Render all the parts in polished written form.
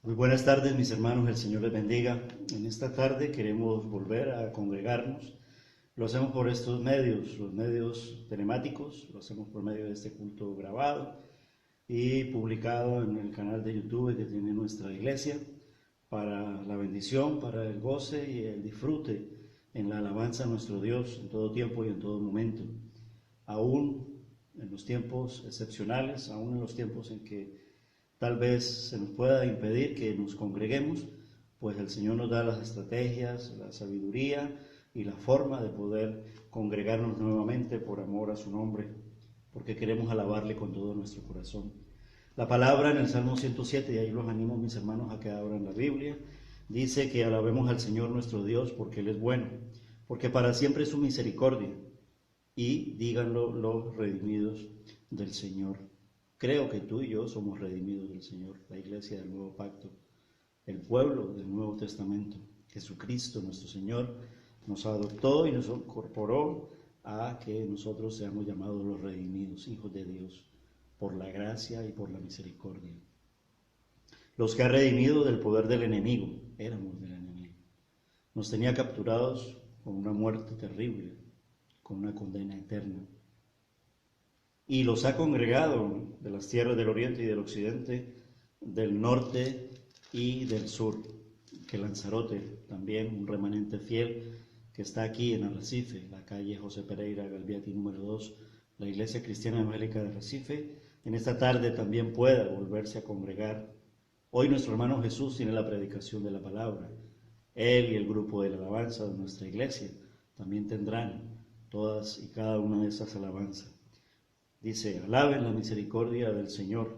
Muy buenas tardes, mis hermanos, el Señor les bendiga. En esta tarde queremos volver a congregarnos. Lo hacemos por estos medios, los medios telemáticos, lo hacemos por medio de este culto grabado y publicado en el canal de YouTube que tiene nuestra iglesia, para la bendición, para el goce y el disfrute en la alabanza a nuestro Dios en todo tiempo y en todo momento. Aún en los tiempos excepcionales, aún en los tiempos en que tal vez se nos pueda impedir que nos congreguemos, pues el Señor nos da las estrategias, la sabiduría y la forma de poder congregarnos nuevamente por amor a su nombre, porque queremos alabarle con todo nuestro corazón. La palabra en el Salmo 107, y ahí los animo, mis hermanos, a que abran la Biblia, dice que alabemos al Señor nuestro Dios porque Él es bueno, porque para siempre es su misericordia, y díganlo los redimidos del Señor. Creo que tú y yo somos redimidos del Señor, la iglesia del nuevo pacto, el pueblo del Nuevo Testamento. Jesucristo, nuestro Señor, nos adoptó y nos incorporó a que nosotros seamos llamados los redimidos, hijos de Dios, por la gracia y por la misericordia. Los que ha redimido del poder del enemigo, éramos del enemigo. Nos tenía capturados con una muerte terrible, con una condena eterna. Y los ha congregado de las tierras del oriente y del occidente, del norte y del sur, que Lanzarote, también un remanente fiel que está aquí en Arrecife, la calle José Pereira Galviati número 2, la Iglesia Cristiana Evangélica de Arrecife, en esta tarde también pueda volverse a congregar. Hoy nuestro hermano Jesús tiene la predicación de la palabra. Él y el grupo de la alabanza de nuestra iglesia también tendrán todas y cada una de esas alabanzas. Dice: alaben la misericordia del Señor,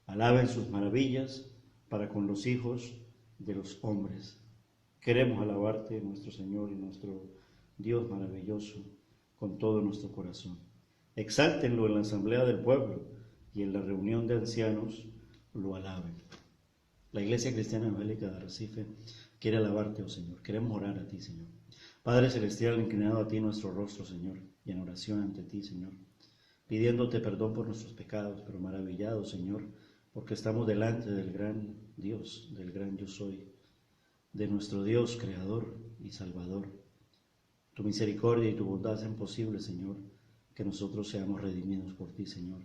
alaben sus maravillas para con los hijos de los hombres. Queremos alabarte, nuestro Señor y nuestro Dios maravilloso, con todo nuestro corazón. Exáltenlo en la asamblea del pueblo y en la reunión de ancianos lo alaben. La Iglesia Cristiana Evangélica de Arrecife quiere alabarte, oh Señor. Queremos orar a ti, Señor. Padre Celestial, inclinado a ti nuestro rostro, Señor, y en oración ante ti, Señor, pidiéndote perdón por nuestros pecados, pero maravillados, Señor, porque estamos delante del gran Dios, del gran yo soy, de nuestro Dios creador y salvador. Tu misericordia y tu bondad hacen posible, Señor, que nosotros seamos redimidos por ti, Señor,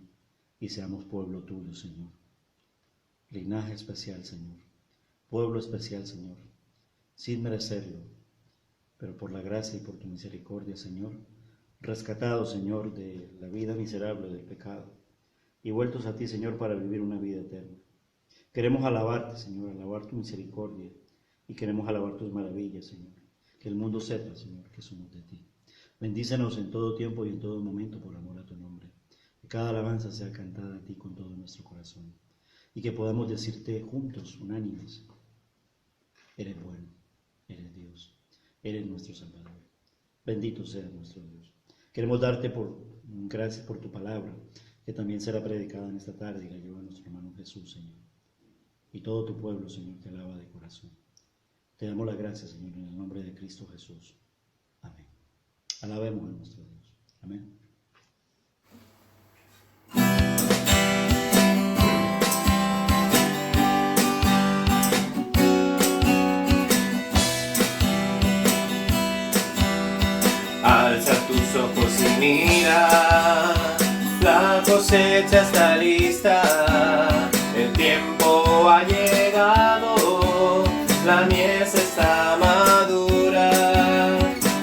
y seamos pueblo tuyo, Señor. Linaje especial, Señor, pueblo especial, Señor, sin merecerlo, pero por la gracia y por tu misericordia, Señor, rescatados, Señor, de la vida miserable del pecado y vueltos a ti, Señor, para vivir una vida eterna. Queremos alabarte, Señor, alabar tu misericordia, y queremos alabar tus maravillas, Señor. Que el mundo sepa, Señor, que somos de ti. Bendícenos en todo tiempo y en todo momento por amor a tu nombre. Que cada alabanza sea cantada a ti con todo nuestro corazón, y que podamos decirte juntos, unánimes: eres bueno, eres Dios, eres nuestro Salvador. Bendito sea nuestro Dios. Queremos darte gracias por tu palabra, que también será predicada en esta tarde y la lleva nuestro hermano Jesús, Señor. Y todo tu pueblo, Señor, te alaba de corazón. Te damos las gracias, Señor, en el nombre de Cristo Jesús. Amén. Alabemos a nuestro Dios. Amén. Alza tus ojos y mira, la cosecha está lista, el tiempo ha llegado, la mies está madura.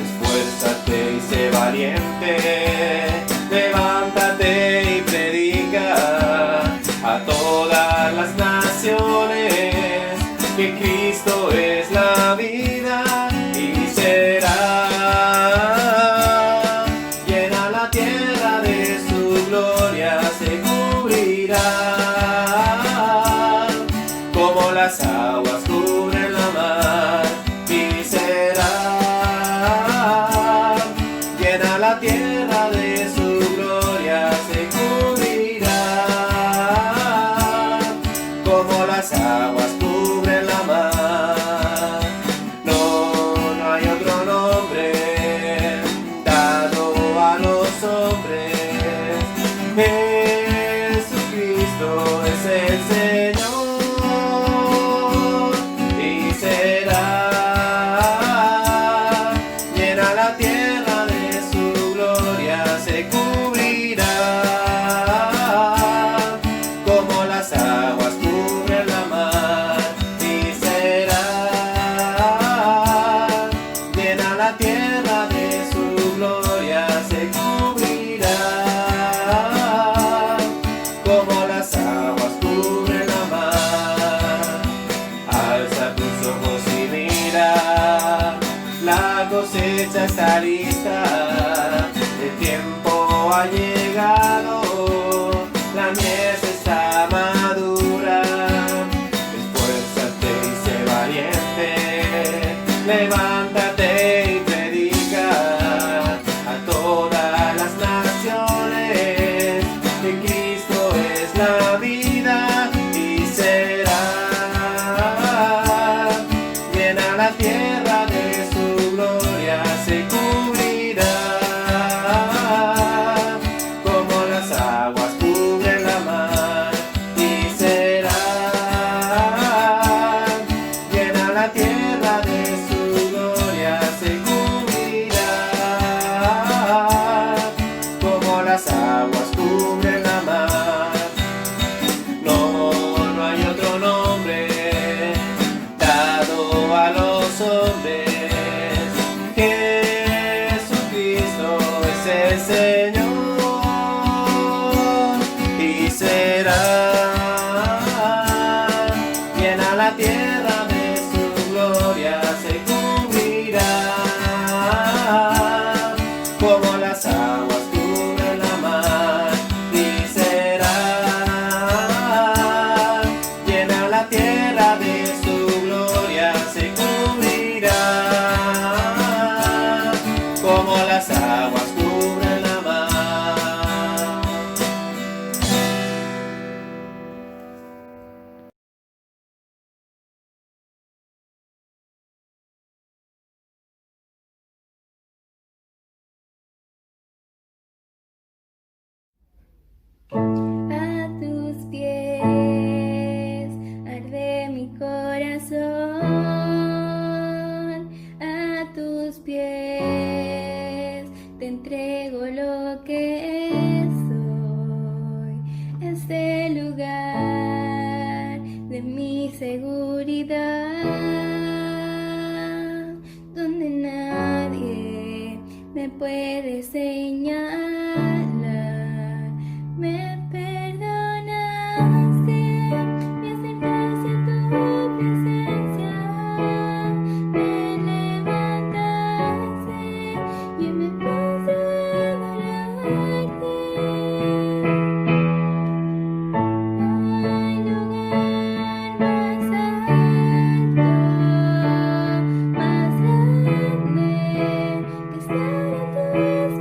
Esfuérzate y sé valiente, levántate y predica a todas las naciones que Cristo es la vida y será. Las aguas cubren la mar y será llena la tierra de su gloria, se cubrirá como las aguas cubren la mar. No, no hay otro nombre dado a los hombres. Jesucristo es el Señor. mesa está lista, el tiempo ha llegado, la mies está madura. Esfuérzate y sé valiente, levántate y predica a todas las naciones que Cristo es la vida y será llena la tierra de su gloria, se cubrirá como las aguas cubren la mar y será llena la tierra de su gloria, se cubrirá como las aguas cubren la mar. No, no hay otro nombre dado a los hombres, Jesucristo es el Señor y será llena la tierra de su gloria, se cubrirá como las aguas cubren la mar y será llena la tierra de su gloria, se cubrirá como las aguas cubren la mar. A tus pies arde mi corazón, a tus pies te entrego lo que soy. Este lugar de mi seguridad, donde nadie me puede señalar. Me perdonaste, me acercaste a tu presencia, me levantaste y me puse a adorarte. No hay lugar más alto, más grande que estar a tus pies,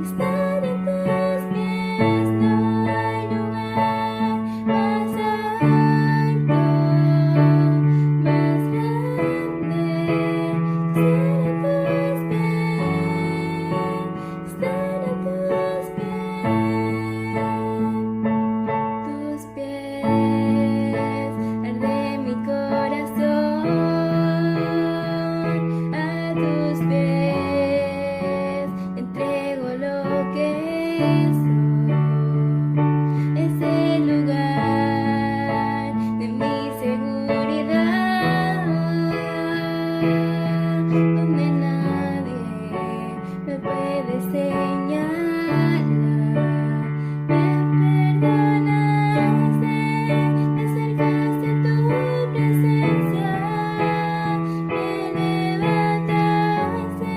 estar a tus pies. No hay lugar más alto, más grande que estar a tus pies, arde mi corazón, a tus pies entrego lo que soy. Es el lugar de mi seguridad, donde nadie me puede señalar. Me perdonaste, me acercaste a tu presencia, me levantaste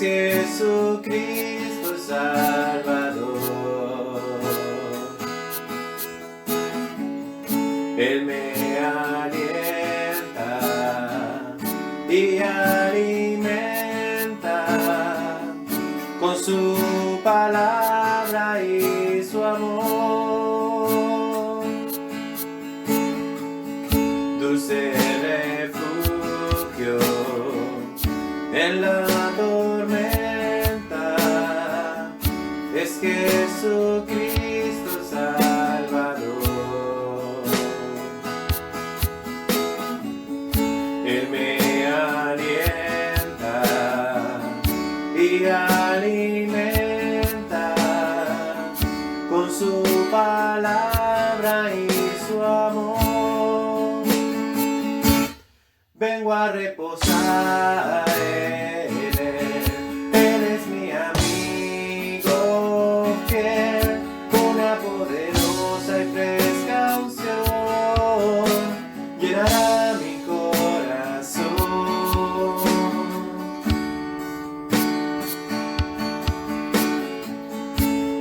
Jesucristo el Salvador. Él me alienta y alimenta con su palabra y su amor. Dulce refugio en la tormenta es Jesucristo Salvador. Él me alienta y alimenta con su palabra y su amor. Vengo a reposar en Él, Él es mi amigo fiel, una poderosa y fresca unción llenará mi corazón.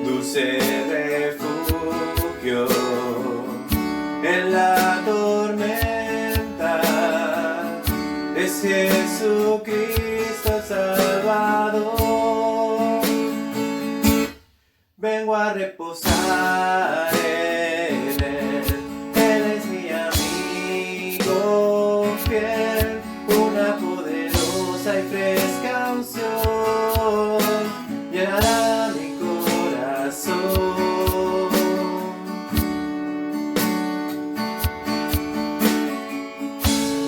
Dulce refugio en la tormenta es Jesucristo Salvador. Vengo a reposar en Él, Él es mi amigo fiel, una poderosa y fresca unción llenará mi corazón.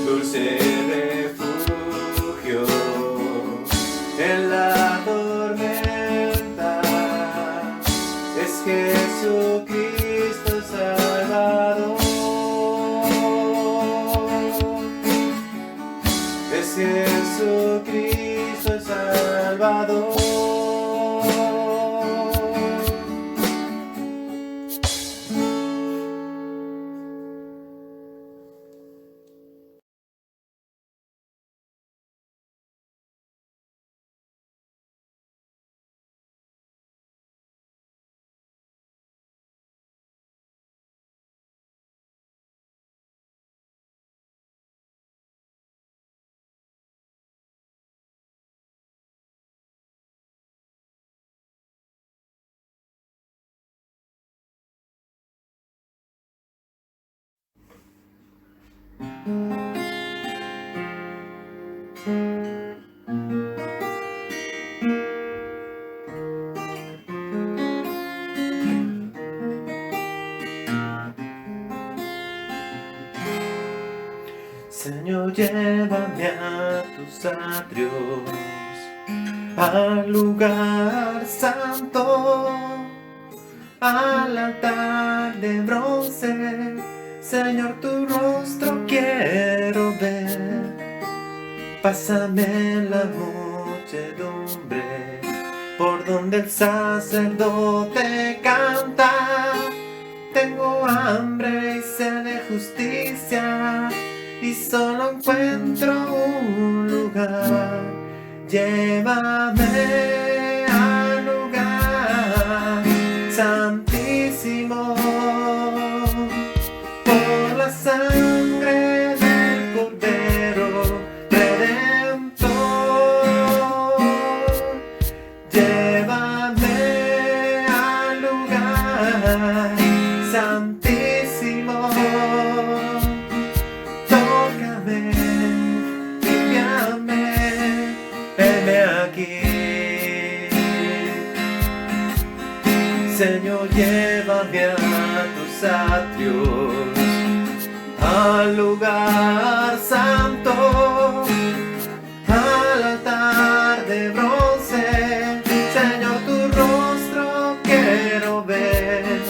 Dulce refugio en la tormenta es Jesucristo Salvador. Es Jesucristo Salvador. Señor, llévame a tus atrios, al lugar santo, al altar de bronce. Señor, tu rostro quiero ver. Pásame la muchedumbre por donde el sacerdote canta. Tengo hambre y sed de justicia y solo encuentro un lugar. Llévame al lugar santísimo por la sangre del Cordero Redentor. Llévame al lugar santísimo. Tócame, limpiame, venme aquí. Señor, llévame a tus atrios, al lugar santo, al altar de bronce. Señor, tu rostro quiero ver.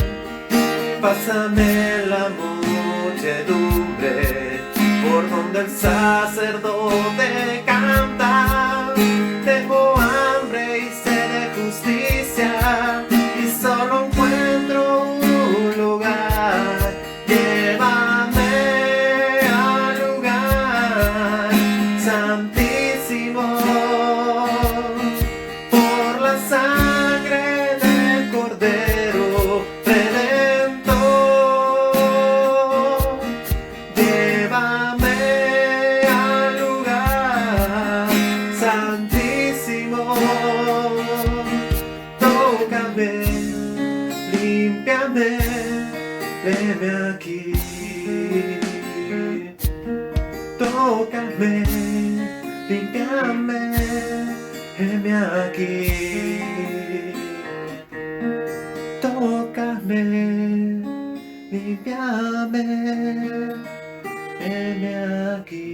Pásame la muchedumbre por donde el sacerdote canta. Tengo hambre y sed de justicia y solo encuentro un lugar. Llévame al lugar santísimo tócame, heme aquí. Tócame, límpiame, heme aquí. Tócame, límpiame, heme aquí.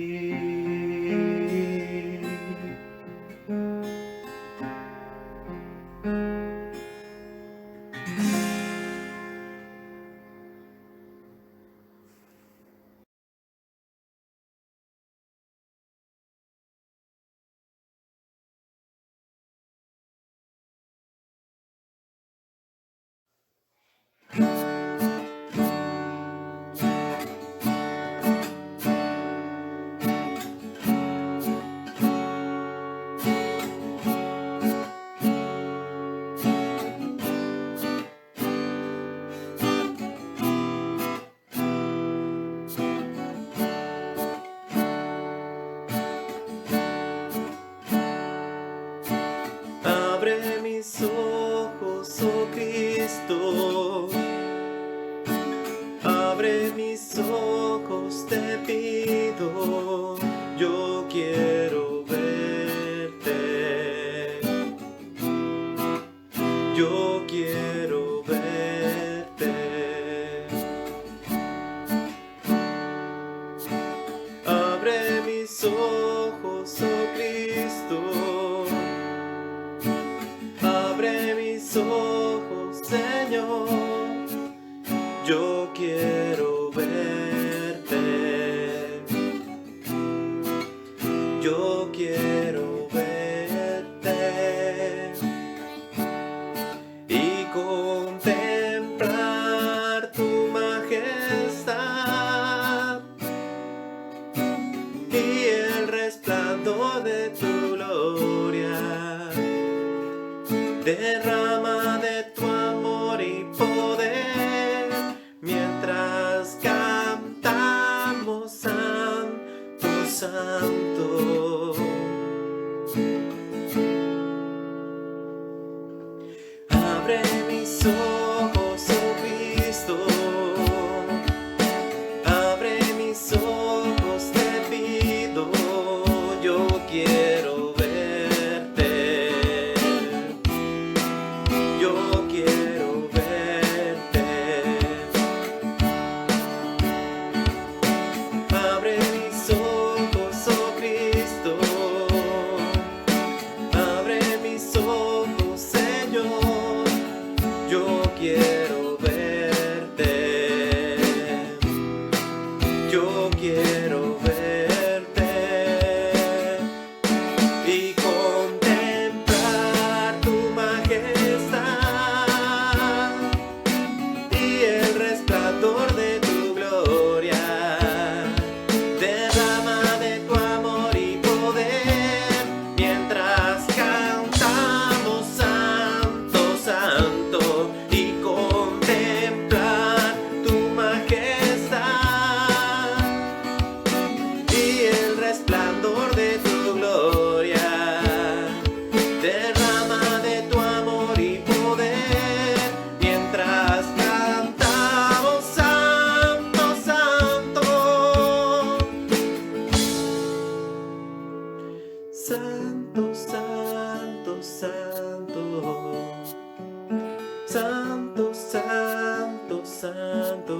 Abre mis ojos, oh Cristo. Abre mis ojos, te pido. Yo quiero verte. Yo quiero verte. Abre mis ojos, oh Cristo. Abre mis ojos, Señor, yo quiero verte. Yo quiero verte y contemplar tu majestad y el resplandor de tu gloria. Derrama de tu amor y poder mientras cantamos Santo, Santo. Abre mis ojos, oh Cristo. Abre mis ojos, te pido. Yo quiero verte. Yo quiero verte. Abre mis ojos, oh Cristo. Abre mis ojos, Señor. Yo quiero verte. Yo quiero verte y contemplar tu majestad y el resplandor de tu gloria. Derrama de tu amor y poder mientras cantamos Santo, Santo y contemplar tu majestad y el resplandor de tu gloria. Derrama de tu amor y poder mientras cantamos Santo, Santo. Santo, Santo, Santo. Santo, Santo, Santo.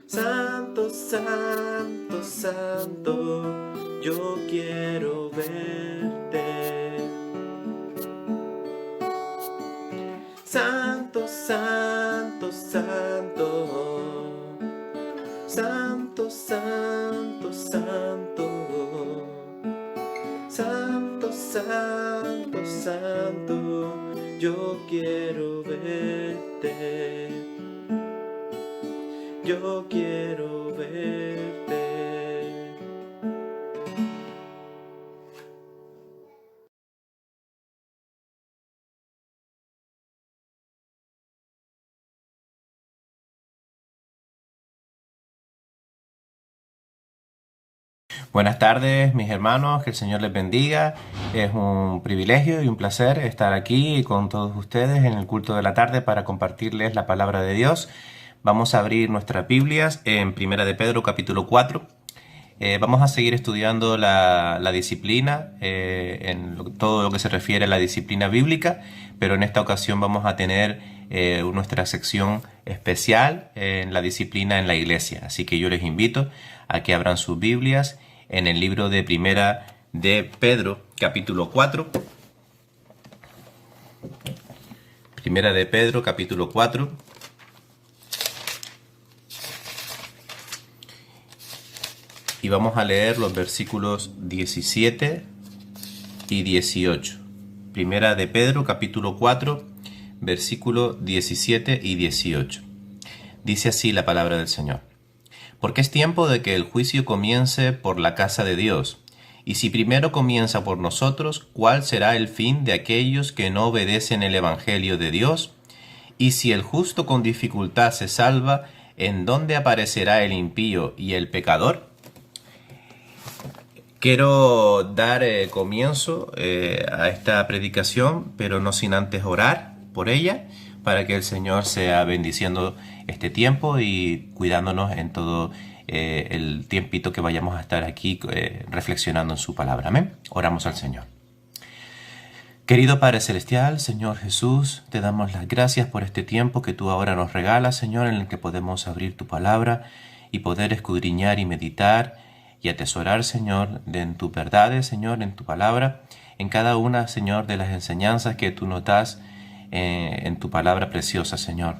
Santo, Santo, Santo, yo quiero verte. Santo, Santo, Santo. Santo, Santo, Santo. Santo, Santo, Santo, yo quiero verte. Yo quiero verte. Buenas tardes, mis hermanos, que el Señor les bendiga. Es un privilegio y un placer estar aquí con todos ustedes en el culto de la tarde para compartirles la palabra de Dios. Vamos a abrir nuestras Biblias en Primera de Pedro, capítulo 4. Vamos a seguir estudiando la disciplina, todo lo que se refiere a la disciplina bíblica, pero en esta ocasión vamos a tener nuestra sección especial en la disciplina en la iglesia. Así que yo les invito a que abran sus Biblias en el libro de Primera de Pedro, capítulo 4. Primera de Pedro, capítulo 4. Y vamos a leer los versículos 17 y 18. Primera de Pedro, capítulo 4, versículos 17 y 18. Dice así la palabra del Señor. Porque es tiempo de que el juicio comience por la casa de Dios. Y si primero comienza por nosotros, ¿cuál será el fin de aquellos que no obedecen el Evangelio de Dios? Y si el justo con dificultad se salva, ¿en dónde aparecerá el impío y el pecador? Quiero dar comienzo a esta predicación, pero no sin antes orar por ella, para que el Señor sea bendiciendo este tiempo y cuidándonos en todo el tiempito que vayamos a estar aquí reflexionando en su palabra. Amén. Oramos al Señor. Querido Padre Celestial, Señor Jesús, te damos las gracias por este tiempo que tú ahora nos regalas, Señor, en el que podemos abrir tu palabra y poder escudriñar y meditar y atesorar, Señor, en tus verdades, Señor, en tu palabra, en cada una, Señor, de las enseñanzas que tú nos das en tu palabra preciosa, Señor.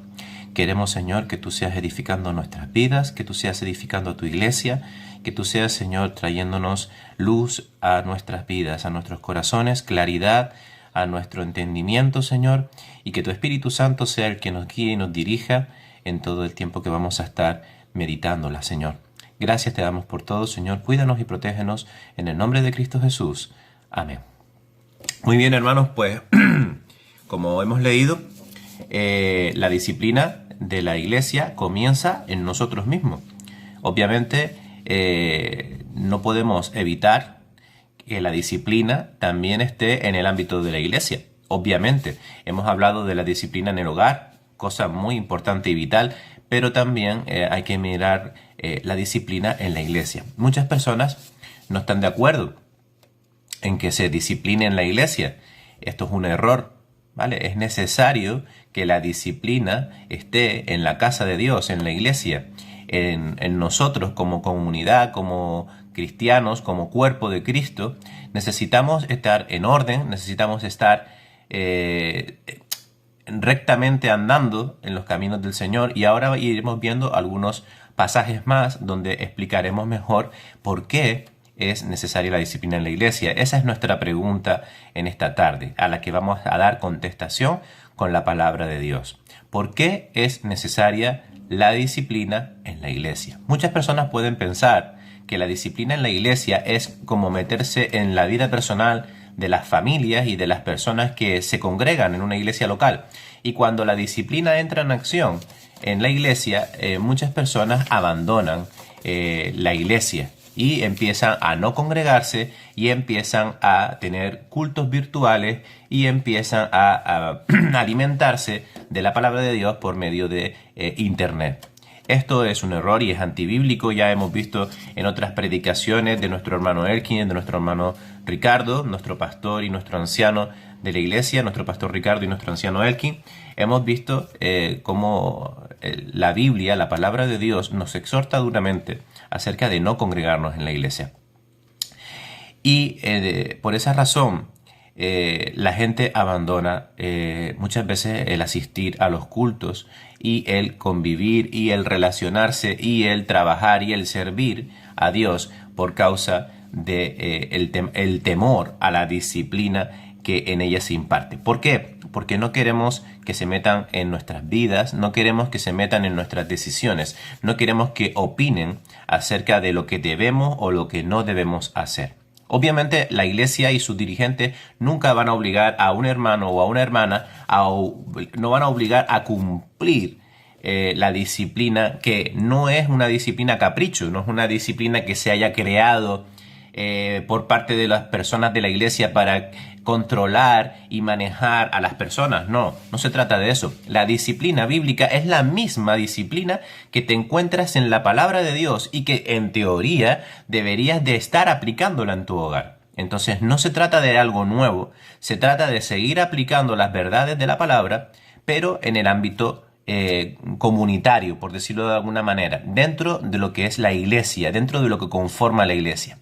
Queremos, Señor, que tú seas edificando nuestras vidas, que tú seas edificando a tu iglesia, que tú seas, Señor, trayéndonos luz a nuestras vidas, a nuestros corazones, claridad a nuestro entendimiento, Señor, y que tu Espíritu Santo sea el que nos guíe y nos dirija en todo el tiempo que vamos a estar meditándola, Señor. Gracias te damos por todo, Señor. Cuídanos y protégenos en el nombre de Cristo Jesús. Amén. Muy bien, hermanos, pues como hemos leído, la disciplina de la iglesia comienza en nosotros mismos. Obviamente, no podemos evitar que la disciplina también esté en el ámbito de la iglesia. Obviamente, hemos hablado de la disciplina en el hogar, cosa muy importante y vital, pero también hay que mirar la disciplina en la iglesia. Muchas personas no están de acuerdo en que se discipline en la iglesia. Esto es un error, ¿vale? Es necesario que la disciplina esté en la casa de Dios, en la iglesia, en nosotros como comunidad, como cristianos, como cuerpo de Cristo. Necesitamos estar en orden, necesitamos estar rectamente andando en los caminos del Señor, y ahora iremos viendo algunos pasajes más donde explicaremos mejor por qué es necesaria la disciplina en la iglesia. Esa es nuestra pregunta en esta tarde, a la que vamos a dar contestación con la palabra de Dios. ¿Por qué es necesaria la disciplina en la iglesia? Muchas personas pueden pensar que la disciplina en la iglesia es como meterse en la vida personal de las familias y de las personas que se congregan en una iglesia local. Y cuando la disciplina entra en acción en la iglesia, muchas personas abandonan la iglesia y empiezan a no congregarse y empiezan a tener cultos virtuales y empiezan a alimentarse de la palabra de Dios por medio de internet. Esto es un error y es antibíblico. Ya hemos visto en otras predicaciones de nuestro hermano Elkin, de nuestro hermano Ricardo, nuestro pastor y nuestro anciano de la iglesia, nuestro pastor Ricardo y nuestro anciano Elkin. Hemos visto cómo la Biblia, la palabra de Dios, nos exhorta duramente acerca de no congregarnos en la iglesia. Y por esa razón, la gente abandona muchas veces el asistir a los cultos y el convivir y el relacionarse y el trabajar y el servir a Dios por causa de el temor a la disciplina que en ella se imparte. ¿Por qué? Porque no queremos que se metan en nuestras vidas, no queremos que se metan en nuestras decisiones, no queremos que opinen acerca de lo que debemos o lo que no debemos hacer. Obviamente la iglesia y sus dirigentes nunca van a obligar a un hermano o a una hermana, no van a obligar a cumplir la disciplina, que no es una disciplina capricho, no es una disciplina que se haya creado por parte de las personas de la iglesia para controlar y manejar a las personas. No, no se trata de eso. La disciplina bíblica es la misma disciplina que te encuentras en la palabra de Dios y que en teoría deberías de estar aplicándola en tu hogar. Entonces no se trata de algo nuevo, se trata de seguir aplicando las verdades de la palabra, pero en el ámbito comunitario, por decirlo de alguna manera, dentro de lo que es la iglesia, dentro de lo que conforma la iglesia.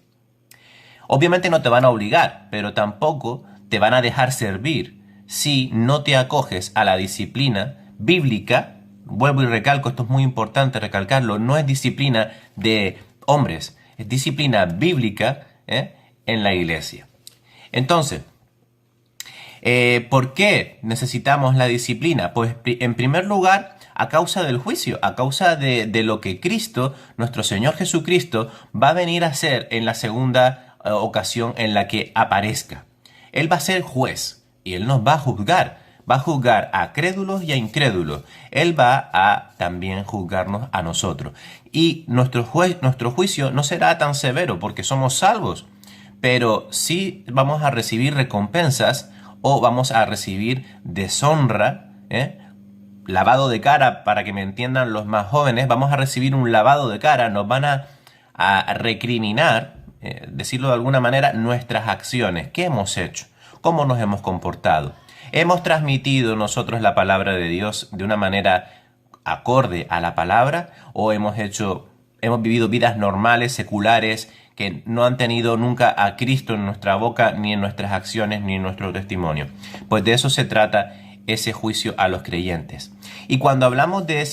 Obviamente no te van a obligar, pero tampoco te van a dejar servir si no te acoges a la disciplina bíblica. Vuelvo y recalco, esto es muy importante recalcarlo, no es disciplina de hombres, es disciplina bíblica en la iglesia. Entonces, ¿por qué necesitamos la disciplina? Pues en primer lugar, a causa del juicio, a causa de lo que Cristo, nuestro Señor Jesucristo, va a venir a hacer en la segunda ocasión en la que aparezca. Él va a ser juez y Él nos va a juzgar. Va a juzgar a crédulos y a incrédulos. Él va a también juzgarnos a nosotros. Y nuestro juicio no será tan severo porque somos salvos, pero sí vamos a recibir recompensas o vamos a recibir deshonra, lavado de cara, para que me entiendan los más jóvenes. Vamos a recibir un lavado de cara, nos van a recriminar, decirlo de alguna manera, nuestras acciones. ¿Qué hemos hecho? ¿Cómo nos hemos comportado? ¿Hemos transmitido nosotros la palabra de Dios de una manera acorde a la palabra? ¿O hemos vivido vidas normales, seculares, que no han tenido nunca a Cristo en nuestra boca, ni en nuestras acciones, ni en nuestro testimonio? Pues de eso se trata ese juicio a los creyentes. Y cuando hablamos de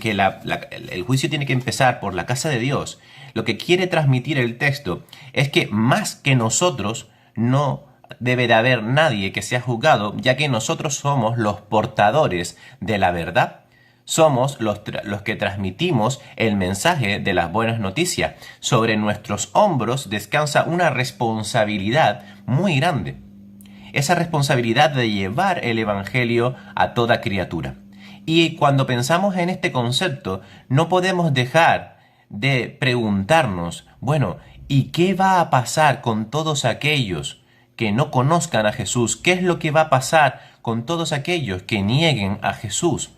que el juicio tiene que empezar por la casa de Dios, lo que quiere transmitir el texto es que más que nosotros no debe de haber nadie que sea juzgado, ya que nosotros somos los portadores de la verdad. Somos los que transmitimos el mensaje de las buenas noticias. Sobre nuestros hombros descansa una responsabilidad muy grande. Esa responsabilidad de llevar el evangelio a toda criatura. Y cuando pensamos en este concepto, no podemos dejar de preguntarnos, bueno, ¿y qué va a pasar con todos aquellos que no conozcan a Jesús? ¿Qué es lo que va a pasar con todos aquellos que nieguen a Jesús?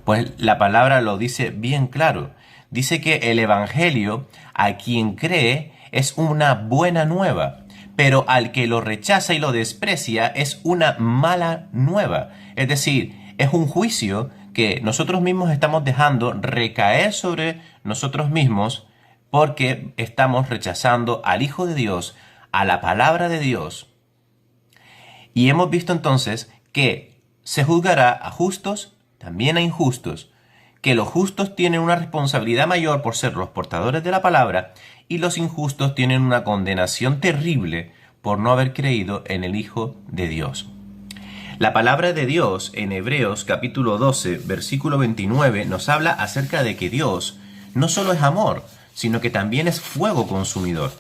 Pues la palabra lo dice bien claro. Dice que el evangelio a quien cree es una buena nueva, pero al que lo rechaza y lo desprecia es una mala nueva. Es decir, es un juicio que nosotros mismos estamos dejando recaer sobre nosotros mismos porque estamos rechazando al Hijo de Dios, a la palabra de Dios. Y hemos visto entonces que se juzgará a justos, también a injustos, que los justos tienen una responsabilidad mayor por ser los portadores de la palabra y los injustos tienen una condenación terrible por no haber creído en el Hijo de Dios. La palabra de Dios en Hebreos capítulo 12, versículo 29 nos habla acerca de que Dios no solo es amor, sino que también es fuego consumidor.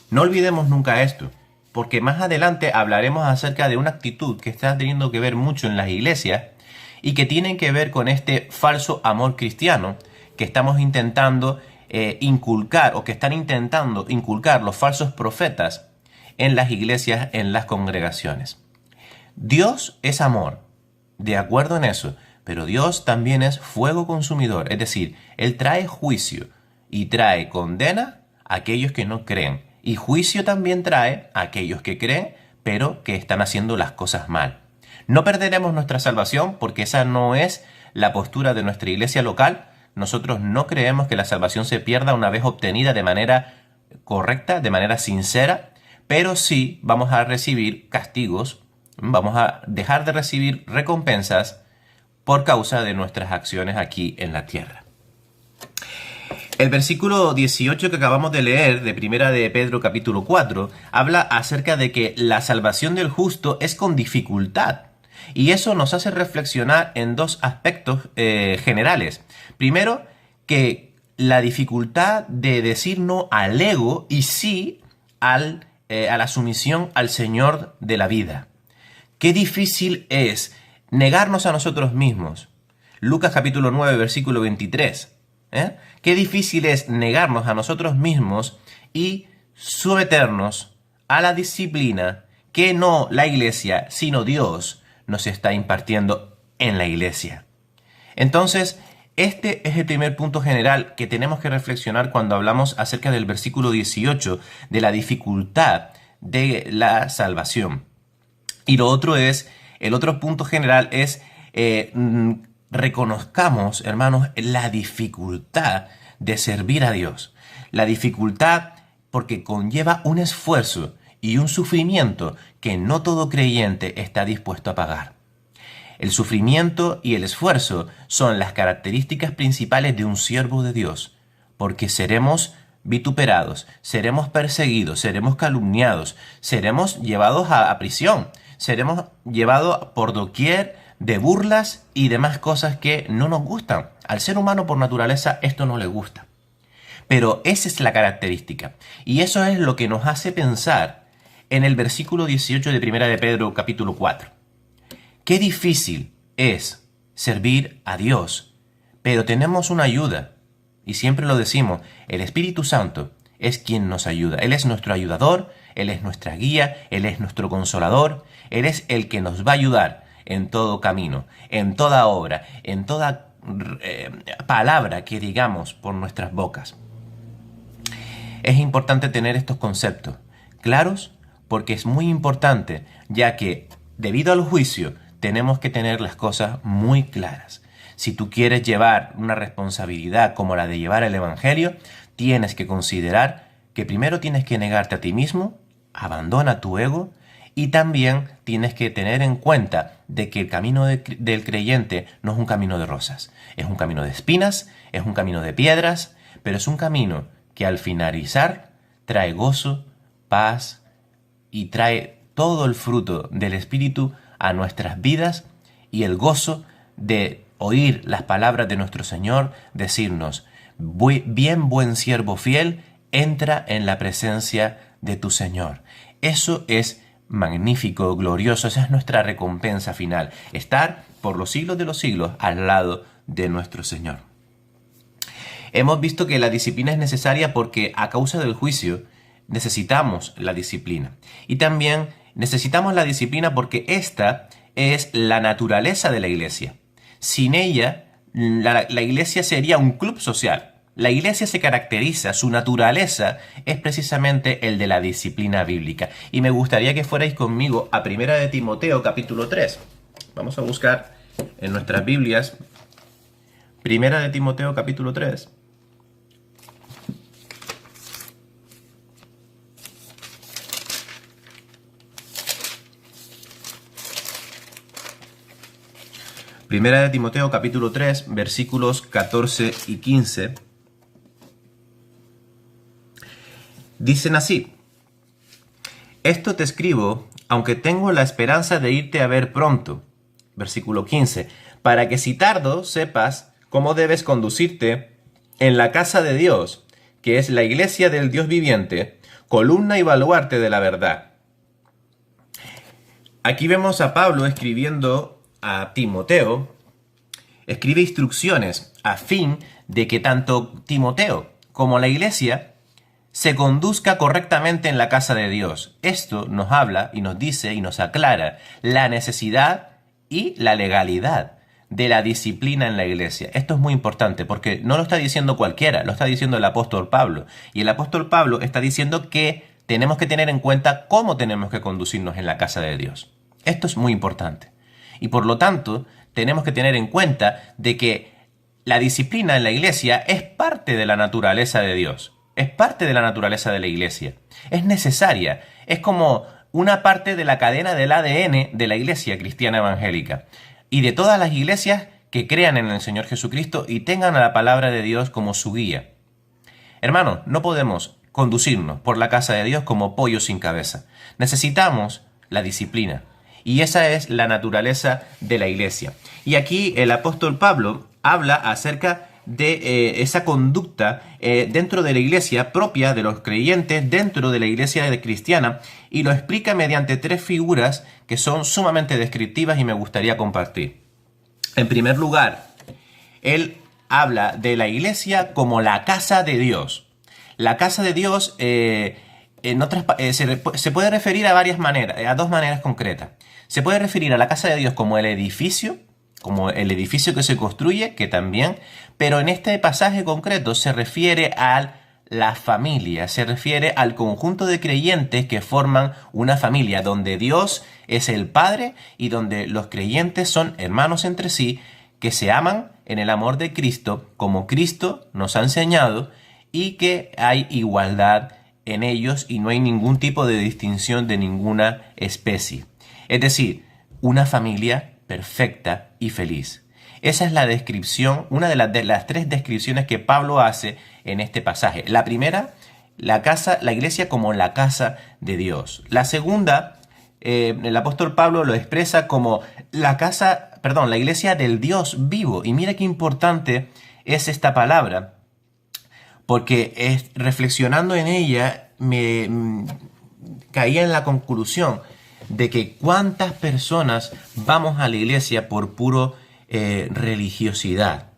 No olvidemos nunca esto, porque más adelante hablaremos acerca de una actitud que está teniendo que ver mucho en las iglesias y que tienen que ver con este falso amor cristiano que estamos intentando inculcar, o que están intentando inculcar los falsos profetas en las iglesias, en las congregaciones. Dios es amor, de acuerdo en eso, pero Dios también es fuego consumidor, es decir, Él trae juicio y trae condena a aquellos que no creen, y juicio también trae a aquellos que creen, pero que están haciendo las cosas mal. No perderemos nuestra salvación porque esa no es la postura de nuestra iglesia local. Nosotros no creemos que la salvación se pierda una vez obtenida de manera correcta, de manera sincera, pero sí vamos a recibir castigos, vamos a dejar de recibir recompensas por causa de nuestras acciones aquí en la tierra. El versículo 18 que acabamos de leer de Primera de Pedro capítulo 4 habla acerca de que la salvación del justo es con dificultad. Y eso nos hace reflexionar en dos aspectos generales. Primero, que la dificultad de decir no al ego y sí a la sumisión al Señor de la vida. Qué difícil es negarnos a nosotros mismos. Lucas capítulo 9, versículo 23. Qué difícil es negarnos a nosotros mismos y someternos a la disciplina que no la iglesia, sino Dios nos está impartiendo en la iglesia. Entonces, este es el primer punto general que tenemos que reflexionar cuando hablamos acerca del versículo 18, de la dificultad de la salvación. Y lo otro es, el otro punto general es, reconozcamos, hermanos, la dificultad de servir a Dios. La dificultad porque conlleva un esfuerzo y un sufrimiento que no todo creyente está dispuesto a pagar. El sufrimiento y el esfuerzo son las características principales de un siervo de Dios, porque seremos vituperados, seremos perseguidos, seremos calumniados, seremos llevados a prisión, seremos llevados por doquier de burlas y demás cosas que no nos gustan. Al ser humano por naturaleza esto no le gusta. Pero esa es la característica. Y eso es lo que nos hace pensar en el versículo 18 de 1 de Pedro capítulo 4. Qué difícil es servir a Dios, pero tenemos una ayuda. Y siempre lo decimos, el Espíritu Santo es quien nos ayuda. Él es nuestro ayudador, Él es nuestra guía, Él es nuestro consolador. Él es el que nos va a ayudar en todo camino, en toda obra, en toda palabra que digamos por nuestras bocas. Es importante tener estos conceptos claros porque es muy importante, ya que debido al juicio tenemos que tener las cosas muy claras. Si tú quieres llevar una responsabilidad como la de llevar el Evangelio, tienes que considerar que primero tienes que negarte a ti mismo, abandona tu ego, y también tienes que tener en cuenta de que el camino del creyente no es un camino de rosas, es un camino de espinas, es un camino de piedras, pero es un camino que al finalizar trae gozo, paz y trae todo el fruto del Espíritu a nuestras vidas y el gozo de oír las palabras de nuestro Señor decirnos: bien buen siervo fiel, entra en la presencia de tu Señor. Eso es magnífico, glorioso, esa es nuestra recompensa final, estar por los siglos de los siglos al lado de nuestro Señor. Hemos visto que la disciplina es necesaria porque a causa del juicio necesitamos la disciplina. Y también necesitamos la disciplina porque esta es la naturaleza de la iglesia. Sin ella, la iglesia sería un club social. La iglesia se caracteriza, su naturaleza es precisamente el de la disciplina bíblica. Y me gustaría que fuerais conmigo a 1 de Timoteo capítulo 3. Vamos a buscar en nuestras Biblias 1 de Timoteo capítulo 3. Primera de Timoteo capítulo 3, versículos 14 y 15. Dicen así: esto te escribo, aunque tengo la esperanza de irte a ver pronto. Versículo 15. Para que si tardo sepas cómo debes conducirte en la casa de Dios, que es la iglesia del Dios viviente, columna y baluarte de la verdad. Aquí vemos a Pablo escribiendo a Timoteo, escribe instrucciones a fin de que tanto Timoteo como la iglesia se conduzca correctamente en la casa de Dios. Esto nos habla y nos dice y nos aclara la necesidad y la legalidad de la disciplina en la iglesia. Esto es muy importante porque no lo está diciendo cualquiera, lo está diciendo el apóstol Pablo. Y el apóstol Pablo está diciendo que tenemos que tener en cuenta cómo tenemos que conducirnos en la casa de Dios. Esto es muy importante. Y por lo tanto, tenemos que tener en cuenta de que la disciplina en la iglesia es parte de la naturaleza de Dios. Es parte de la naturaleza de la iglesia. Es necesaria. Es como una parte de la cadena del ADN de la iglesia cristiana evangélica. Y de todas las iglesias que crean en el Señor Jesucristo y tengan a la palabra de Dios como su guía. Hermanos, no podemos conducirnos por la casa de Dios como pollos sin cabeza. Necesitamos la disciplina. Y esa es la naturaleza de la iglesia. Y aquí el apóstol Pablo habla acerca de esa conducta dentro de la iglesia propia de los creyentes, dentro de la iglesia cristiana, y lo explica mediante 3 figuras que son sumamente descriptivas y me gustaría compartir. En primer lugar, él habla de la iglesia como la casa de Dios. La casa de Dios se puede referir a varias maneras, a dos maneras concretas. Se puede referir a la casa de Dios como el edificio que se construye, que también, pero en este pasaje concreto se refiere a la familia, se refiere al conjunto de creyentes que forman una familia, donde Dios es el Padre y donde los creyentes son hermanos entre sí, que se aman en el amor de Cristo, como Cristo nos ha enseñado, y que hay igualdad en ellos y no hay ningún tipo de distinción de ninguna especie. Es decir, una familia perfecta y feliz. Esa es la descripción, una de las tres descripciones que Pablo hace en este pasaje. La primera, la iglesia como la casa de Dios. La segunda, el apóstol Pablo lo expresa como la iglesia del Dios vivo. Y mira qué importante es esta palabra, porque reflexionando en ella me caía en la conclusión de que cuántas personas vamos a la iglesia por puro religiosidad.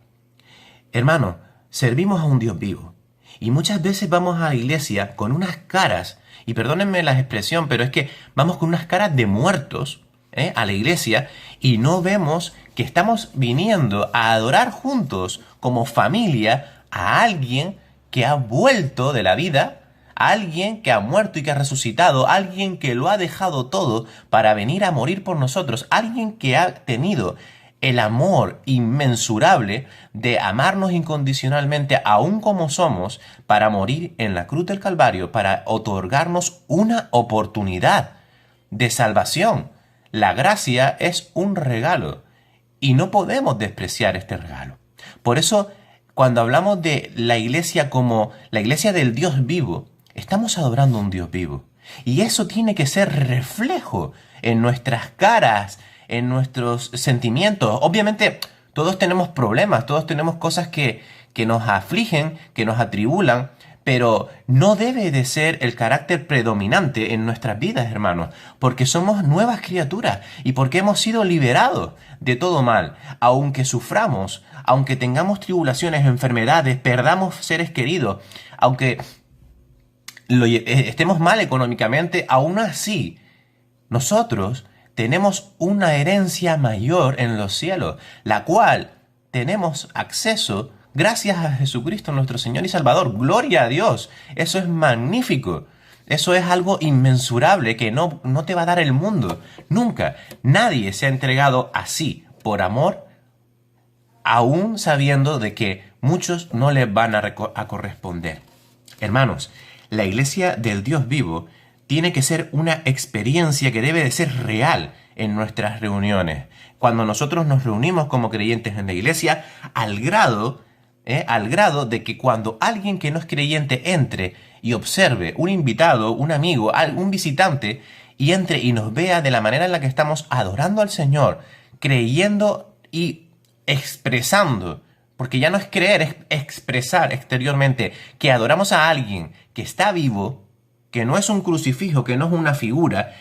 Hermano, servimos a un Dios vivo y muchas veces vamos a la iglesia con unas caras, y perdónenme la expresión, pero es que vamos con unas caras de muertos a la iglesia y no vemos que estamos viniendo a adorar juntos como familia a alguien que ha vuelto de la vida, a alguien que ha muerto y que ha resucitado, a alguien que lo ha dejado todo para venir a morir por nosotros, alguien que ha tenido el amor inmensurable de amarnos incondicionalmente aún como somos, para morir en la cruz del Calvario, para otorgarnos una oportunidad de salvación. La gracia es un regalo y no podemos despreciar este regalo. Por eso, cuando hablamos de la iglesia como la iglesia del Dios vivo, estamos adorando a un Dios vivo. Y eso tiene que ser reflejo en nuestras caras, en nuestros sentimientos. Obviamente, todos tenemos problemas, todos tenemos cosas que nos afligen, que nos atribulan, pero no debe de ser el carácter predominante en nuestras vidas, hermanos, porque somos nuevas criaturas y porque hemos sido liberados de todo mal. Aunque suframos, aunque tengamos tribulaciones, enfermedades, perdamos seres queridos, aunque estemos mal económicamente, aún así, nosotros tenemos una herencia mayor en los cielos, la cual tenemos acceso gracias a Jesucristo nuestro Señor y Salvador. ¡Gloria a Dios! Eso es magnífico. Eso es algo inmensurable que no te va a dar el mundo. Nunca. Nadie se ha entregado así, por amor, aún sabiendo de que muchos no les van a corresponder. Hermanos, la iglesia del Dios vivo tiene que ser una experiencia que debe de ser real en nuestras reuniones. Cuando nosotros nos reunimos como creyentes en la iglesia, al grado de que cuando alguien que no es creyente entre y observe, un invitado, un amigo, un visitante, y entre y nos vea de la manera en la que estamos adorando al Señor, creyendo y expresando, porque ya no es creer, es expresar exteriormente que adoramos a alguien que está vivo, que no es un crucifijo, que no es una figura,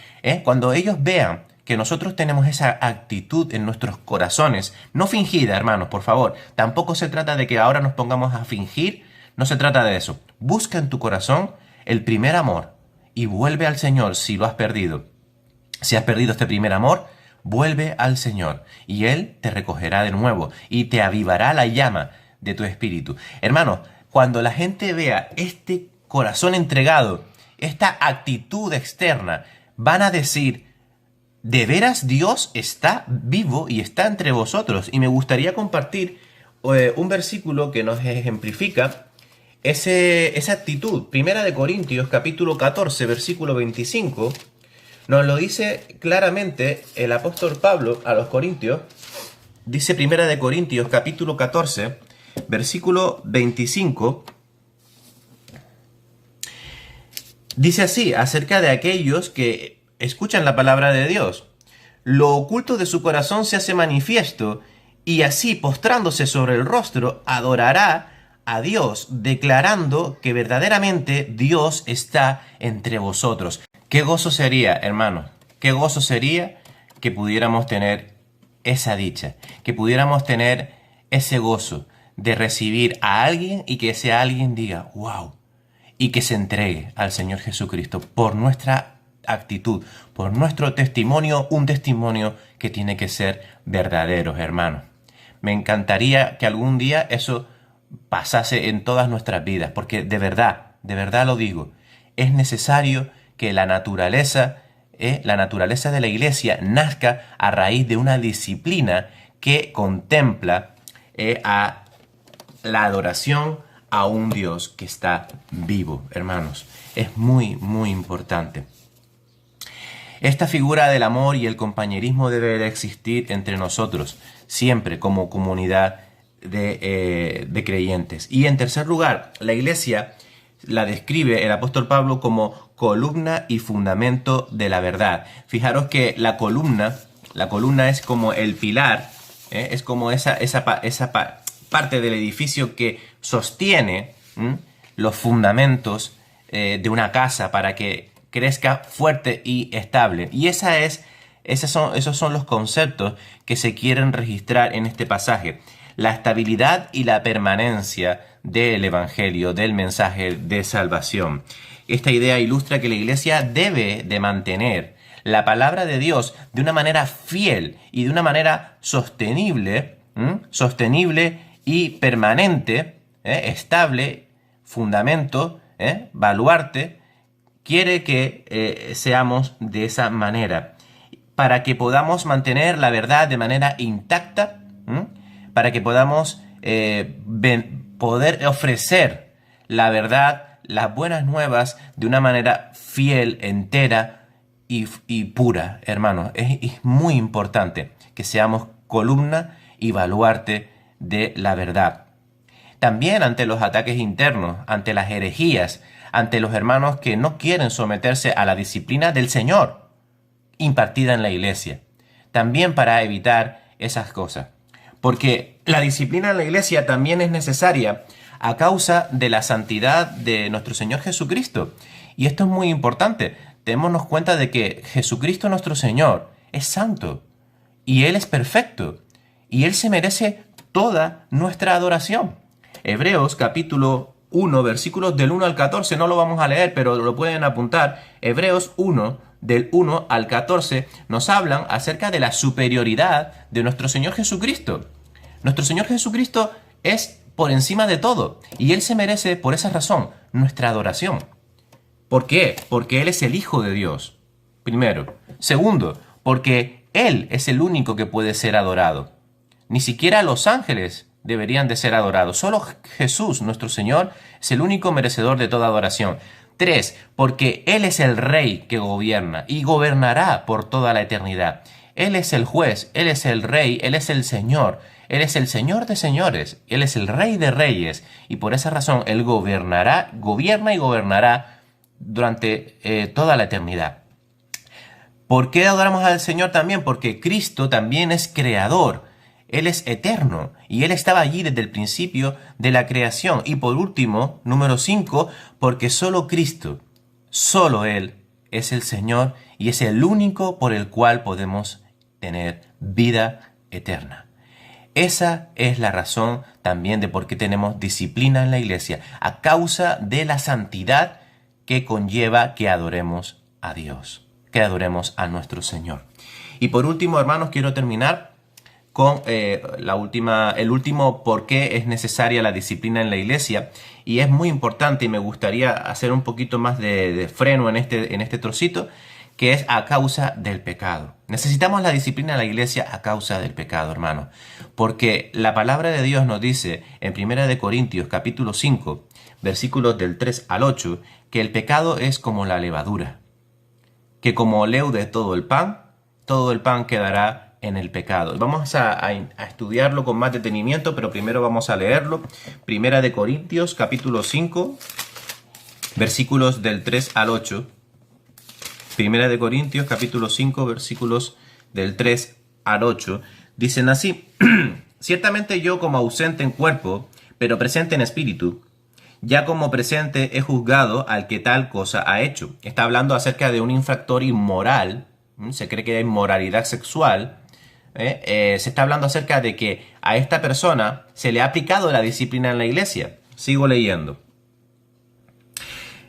cuando ellos vean que nosotros tenemos esa actitud en nuestros corazones, no fingida, hermanos, por favor, tampoco se trata de que ahora nos pongamos a fingir, no se trata de eso. Busca en tu corazón el primer amor y vuelve al Señor si lo has perdido. Si has perdido este primer amor, vuelve al Señor y Él te recogerá de nuevo y te avivará la llama de tu espíritu. Hermanos, cuando la gente vea este corazón entregado, esta actitud externa, van a decir: de veras Dios está vivo y está entre vosotros. Y me gustaría compartir un versículo que nos ejemplifica esa actitud. Primera de Corintios, capítulo 14, versículo 25. Nos lo dice claramente el apóstol Pablo a los Corintios. Dice Primera de Corintios, capítulo 14, versículo 25. Dice así, acerca de aquellos que escuchan la palabra de Dios: lo oculto de su corazón se hace manifiesto, y así, postrándose sobre el rostro, adorará a Dios, declarando que verdaderamente Dios está entre vosotros. Qué gozo sería, hermanos, qué gozo sería que pudiéramos tener esa dicha, que pudiéramos tener ese gozo de recibir a alguien y que ese alguien diga: wow, y que se entregue al Señor Jesucristo por nuestra actitud, por nuestro testimonio, un testimonio que tiene que ser verdadero, hermanos. Me encantaría que algún día eso pasase en todas nuestras vidas, porque de verdad lo digo, es necesario que la naturaleza de la iglesia nazca a raíz de una disciplina que contempla a la adoración a un Dios que está vivo, hermanos. Es muy, muy importante. Esta figura del amor y el compañerismo debe de existir entre nosotros, siempre como comunidad de creyentes. Y en tercer lugar, la iglesia la describe el apóstol Pablo como columna y fundamento de la verdad. Fijaros que la columna es como el pilar, es como esa parte del edificio que sostiene los fundamentos de una casa para que crezca fuerte y estable. Y esos son los conceptos que se quieren registrar en este pasaje. La estabilidad y la permanencia del evangelio, del mensaje de salvación. Esta idea ilustra que la iglesia debe de mantener la palabra de Dios de una manera fiel y de una manera sostenible y permanente, estable, fundamento, baluarte. Quiere que seamos de esa manera, para que podamos mantener la verdad de manera intacta, para que podamos poder ofrecer la verdad, las buenas nuevas, de una manera fiel, entera y pura, hermanos. Es muy importante que seamos columna y baluarte de la verdad. También ante los ataques internos, ante las herejías, ante los hermanos que no quieren someterse a la disciplina del Señor impartida en la iglesia. También para evitar esas cosas. Porque la disciplina en la iglesia también es necesaria a causa de la santidad de nuestro Señor Jesucristo. Y esto es muy importante. Démonos cuenta de que Jesucristo nuestro Señor es santo y Él es perfecto y Él se merece toda nuestra adoración. Hebreos capítulo 1, versículos del 1 al 14, no lo vamos a leer, pero lo pueden apuntar. Hebreos 1, del 1 al 14, nos hablan acerca de la superioridad de nuestro Señor Jesucristo. Nuestro Señor Jesucristo es por encima de todo y Él se merece, por esa razón, nuestra adoración. ¿Por qué? Porque Él es el Hijo de Dios, primero. Segundo, porque Él es el único que puede ser adorado. Ni siquiera los ángeles deberían de ser adorados. Solo Jesús, nuestro Señor, es el único merecedor de toda adoración. 3. Porque Él es el Rey que gobierna y gobernará por toda la eternidad. Él es el juez, Él es el Rey, Él es el Señor. Él es el Señor de señores, Él es el Rey de reyes. Y por esa razón Él gobierna y gobernará durante toda la eternidad. ¿Por qué adoramos al Señor también? Porque Cristo también es creador. Él es eterno y Él estaba allí desde el principio de la creación. Y por último, número 5, porque solo Cristo, solo Él es el Señor y es el único por el cual podemos tener vida eterna. Esa es la razón también de por qué tenemos disciplina en la iglesia, a causa de la santidad que conlleva que adoremos a Dios, que adoremos a nuestro Señor. Y por último, hermanos, quiero terminar con el último por qué es necesaria la disciplina en la iglesia. Y es muy importante y me gustaría hacer un poquito más de freno en este trocito, que es a causa del pecado. Necesitamos la disciplina en la iglesia a causa del pecado, hermano. Porque la palabra de Dios nos dice en 1 Corintios capítulo 5, versículos del 3 al 8, que el pecado es como la levadura, que como leude todo el pan quedará en el pecado. Vamos a estudiarlo con más detenimiento, pero primero vamos a leerlo. 1 Corintios capítulo 5, versículos del 3 al 8. 1 Corintios capítulo 5 versículos del 3 al 8 dicen así: ciertamente yo como ausente en cuerpo, pero presente en espíritu, ya como presente he juzgado al que tal cosa ha hecho. Está hablando acerca de un infractor inmoral. Se cree que hay inmoralidad sexual. Se está hablando acerca de que a esta persona se le ha aplicado la disciplina en la iglesia. Sigo leyendo.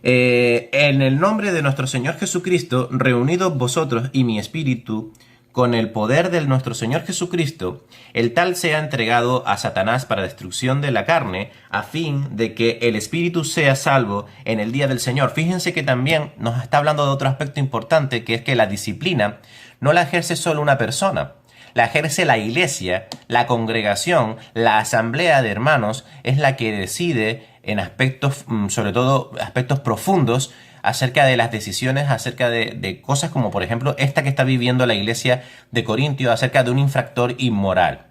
En el nombre de nuestro Señor Jesucristo, reunidos vosotros y mi espíritu, con el poder de nuestro Señor Jesucristo, el tal sea entregado a Satanás para destrucción de la carne, a fin de que el espíritu sea salvo en el día del Señor. Fíjense que también nos está hablando de otro aspecto importante, que es que la disciplina no la ejerce solo una persona, la ejerce la iglesia, la congregación, la asamblea de hermanos, es la que decide en aspectos, sobre todo aspectos profundos, acerca de las decisiones, acerca de cosas como por ejemplo esta que está viviendo la iglesia de Corintio, acerca de un infractor inmoral.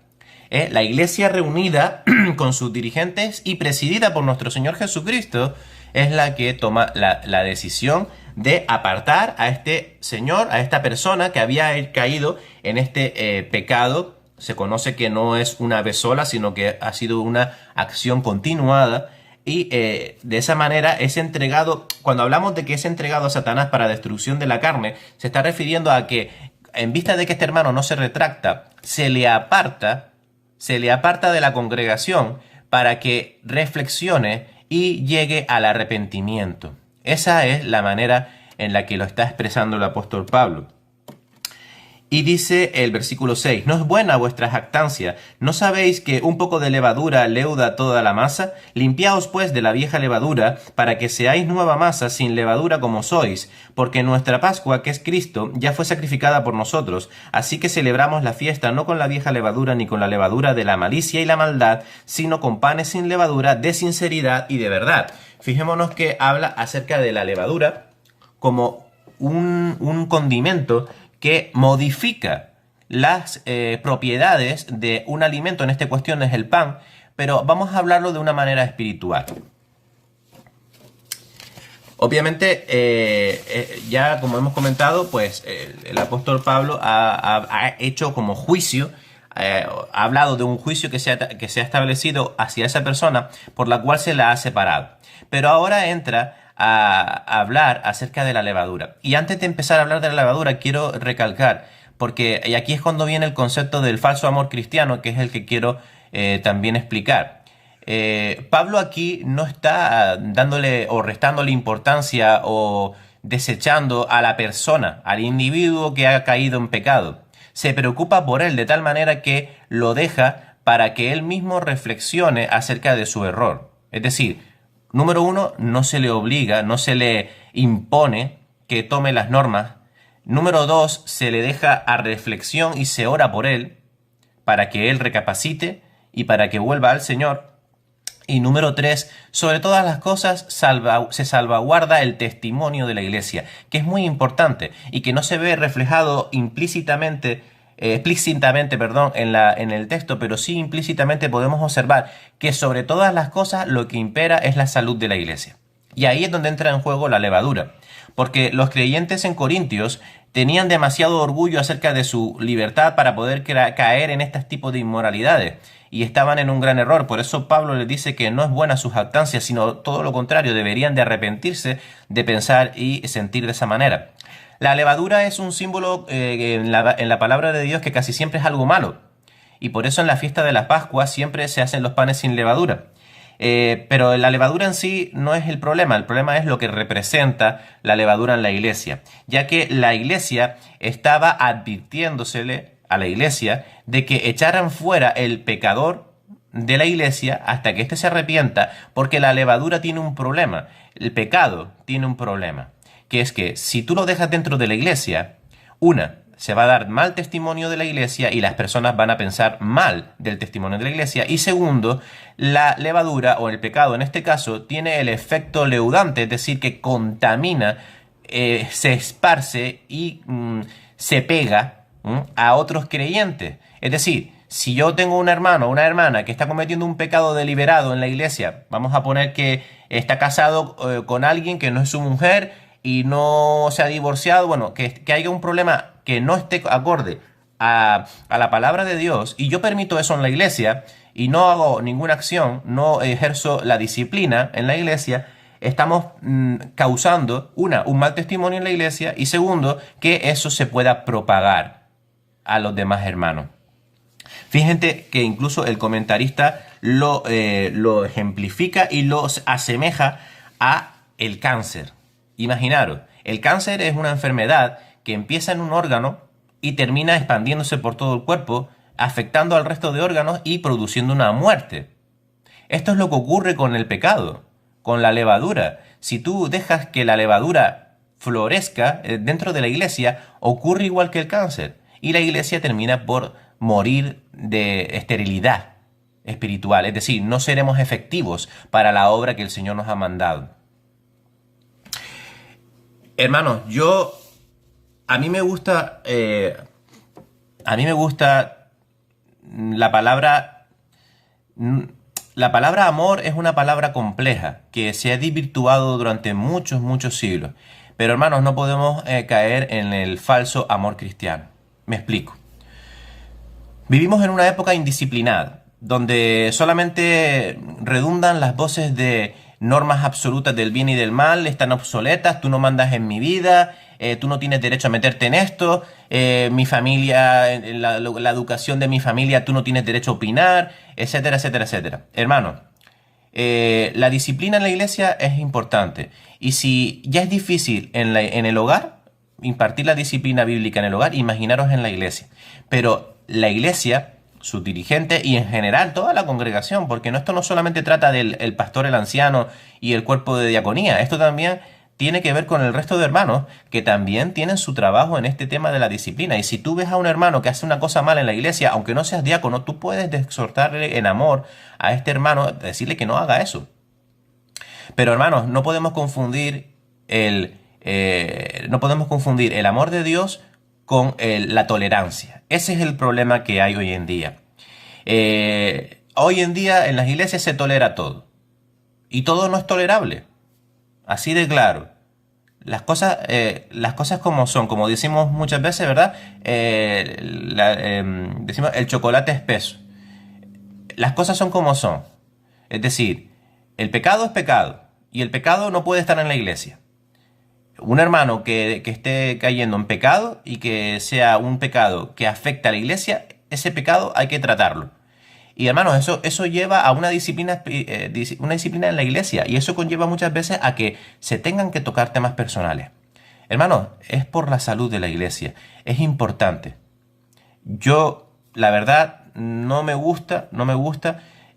La iglesia reunida con sus dirigentes y presidida por nuestro Señor Jesucristo es la que toma la decisión de apartar a este señor, a esta persona que había caído en este pecado. Se conoce que no es una vez sola, sino que ha sido una acción continuada. Y de esa manera es entregado, cuando hablamos de que es entregado a Satanás para destrucción de la carne, se está refiriendo a que en vista de que este hermano no se retracta, se le aparta de la congregación para que reflexione y llegue al arrepentimiento. Esa es la manera en la que lo está expresando el apóstol Pablo. Y dice el versículo 6, ¿no es buena vuestra jactancia? ¿No sabéis que un poco de levadura leuda toda la masa? Limpiaos pues de la vieja levadura, para que seáis nueva masa sin levadura como sois, porque nuestra Pascua, que es Cristo, ya fue sacrificada por nosotros. Así que celebramos la fiesta no con la vieja levadura ni con la levadura de la malicia y la maldad, sino con panes sin levadura de sinceridad y de verdad. Fijémonos que habla acerca de la levadura como un condimento que modifica las propiedades de un alimento, en esta cuestión es el pan, pero vamos a hablarlo de una manera espiritual. Obviamente, ya como hemos comentado, pues el apóstol Pablo ha hecho como juicio, ha hablado de un juicio que se ha establecido hacia esa persona por la cual se la ha separado. Pero ahora entra a hablar acerca de la levadura. Y antes de empezar a hablar de la levadura, quiero recalcar, porque y aquí es cuando viene el concepto del falso amor cristiano, que es el que quiero también explicar. Pablo aquí no está dándole o restándole importancia o desechando a la persona, al individuo que ha caído en pecado. Se preocupa por él de tal manera que lo deja para que él mismo reflexione acerca de su error. Es decir, número uno, no se le obliga, no se le impone que tome las normas. Número dos, se le deja a reflexión y se ora por él para que él recapacite y para que vuelva al Señor. Y número tres, sobre todas las cosas se salvaguarda el testimonio de la iglesia, que es muy importante y que no se ve reflejado explícitamente, en el texto, pero sí implícitamente podemos observar que sobre todas las cosas lo que impera es la salud de la iglesia. Y ahí es donde entra en juego la levadura, porque los creyentes en Corintios tenían demasiado orgullo acerca de su libertad para poder caer en este tipo de inmoralidades y estaban en un gran error. Por eso Pablo les dice que no es buena su jactancia, sino todo lo contrario, deberían de arrepentirse de pensar y sentir de esa manera. La levadura es un símbolo en la palabra de Dios que casi siempre es algo malo. Y por eso en la fiesta de la Pascua siempre se hacen los panes sin levadura. Pero la levadura en sí no es el problema es lo que representa la levadura en la iglesia. Ya que la iglesia estaba advirtiéndosele a la iglesia de que echaran fuera el pecador de la iglesia hasta que éste se arrepienta, porque la levadura tiene un problema. El pecado tiene un problema. Que es que si tú lo dejas dentro de la iglesia, se va a dar mal testimonio de la iglesia y las personas van a pensar mal del testimonio de la iglesia. Y segundo, la levadura o el pecado en este caso tiene el efecto leudante, es decir, que contamina, se esparce y se pega a otros creyentes. Es decir, si yo tengo un hermano o una hermana que está cometiendo un pecado deliberado en la iglesia, vamos a poner que está casado con alguien que no es su mujer y no se ha divorciado, bueno, que haya un problema que no esté acorde a la palabra de Dios, y yo permito eso en la iglesia y no hago ninguna acción, no ejerzo la disciplina en la iglesia, estamos causando, un mal testimonio en la iglesia, y segundo, que eso se pueda propagar a los demás hermanos. Fíjense que incluso el comentarista lo ejemplifica y lo asemeja a el cáncer. Imaginaros, el cáncer es una enfermedad que empieza en un órgano y termina expandiéndose por todo el cuerpo, afectando al resto de órganos y produciendo una muerte. Esto es lo que ocurre con el pecado, con la levadura. Si tú dejas que la levadura florezca dentro de la iglesia, ocurre igual que el cáncer. Y la iglesia termina por morir de esterilidad espiritual. Es decir, no seremos efectivos para la obra que el Señor nos ha mandado. Hermanos, a mí me gusta la palabra. La palabra amor es una palabra compleja que se ha desvirtuado durante muchos, muchos siglos. Pero hermanos, no podemos caer en el falso amor cristiano. Me explico. Vivimos en una época indisciplinada, donde solamente redundan las voces de normas absolutas del bien y del mal, están obsoletas, tú no mandas en mi vida, tú no tienes derecho a meterte en esto, mi familia, la educación de mi familia, tú no tienes derecho a opinar, etcétera, etcétera, etcétera. Hermano, la disciplina en la iglesia es importante. Y si ya es difícil en el hogar, impartir la disciplina bíblica en el hogar, imaginaros en la iglesia. Pero la iglesia, sus dirigentes y en general toda la congregación, porque esto no solamente trata del pastor, el anciano y el cuerpo de diaconía, esto también tiene que ver con el resto de hermanos que también tienen su trabajo en este tema de la disciplina. Y si tú ves a un hermano que hace una cosa mala en la iglesia, aunque no seas diácono, tú puedes exhortarle en amor a este hermano, decirle que no haga eso. Pero hermanos, no podemos confundir el amor de Dios con la tolerancia. Ese es el problema que hay hoy en día. Hoy en día en las iglesias se tolera todo. Y todo no es tolerable. Así de claro. Las cosas como son, como decimos muchas veces, ¿verdad? Decimos el chocolate espeso. Las cosas son como son. Es decir, el pecado es pecado. Y el pecado no puede estar en la iglesia. Un hermano que esté cayendo en pecado y que sea un pecado que afecta a la iglesia, ese pecado hay que tratarlo. Y hermanos, eso lleva a una disciplina en la iglesia, y eso conlleva muchas veces a que se tengan que tocar temas personales. Hermanos, es por la salud de la iglesia, es importante. Yo, la verdad, no me gusta,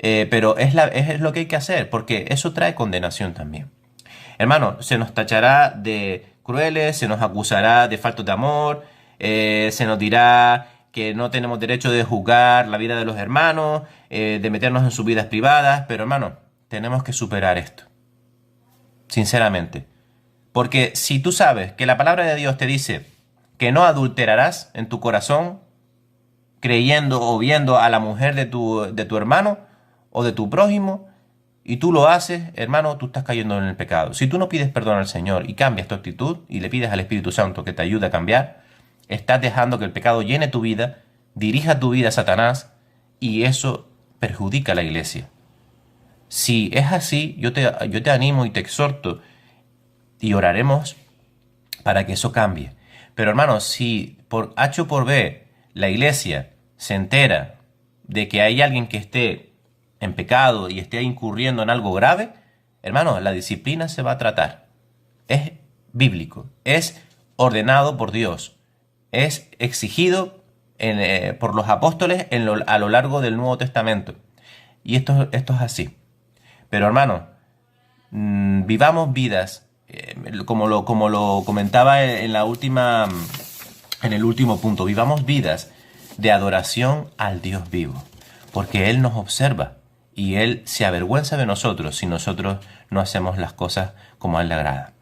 pero es lo que hay que hacer, porque eso trae condenación también. Hermano, se nos tachará de crueles, se nos acusará de falta de amor, se nos dirá que no tenemos derecho de juzgar la vida de los hermanos, de meternos en sus vidas privadas, pero hermano, tenemos que superar esto, sinceramente. Porque si tú sabes que la palabra de Dios te dice que no adulterarás en tu corazón, creyendo o viendo a la mujer de tu hermano o de tu prójimo, y tú lo haces, hermano, tú estás cayendo en el pecado. Si tú no pides perdón al Señor y cambias tu actitud y le pides al Espíritu Santo que te ayude a cambiar, estás dejando que el pecado llene tu vida, dirija tu vida a Satanás, y eso perjudica a la iglesia. Si es así, yo te animo y te exhorto y oraremos para que eso cambie. Pero hermano, si por H o por B la iglesia se entera de que hay alguien que esté en pecado y esté incurriendo en algo grave, hermano, la disciplina se va a tratar. Es bíblico, es ordenado por Dios, es exigido por los apóstoles a lo largo del Nuevo Testamento. Y esto es así. Pero hermano, vivamos vidas, como lo comentaba en el último punto, vivamos vidas de adoración al Dios vivo, porque Él nos observa. Y Él se avergüenza de nosotros si nosotros no hacemos las cosas como a Él le agrada.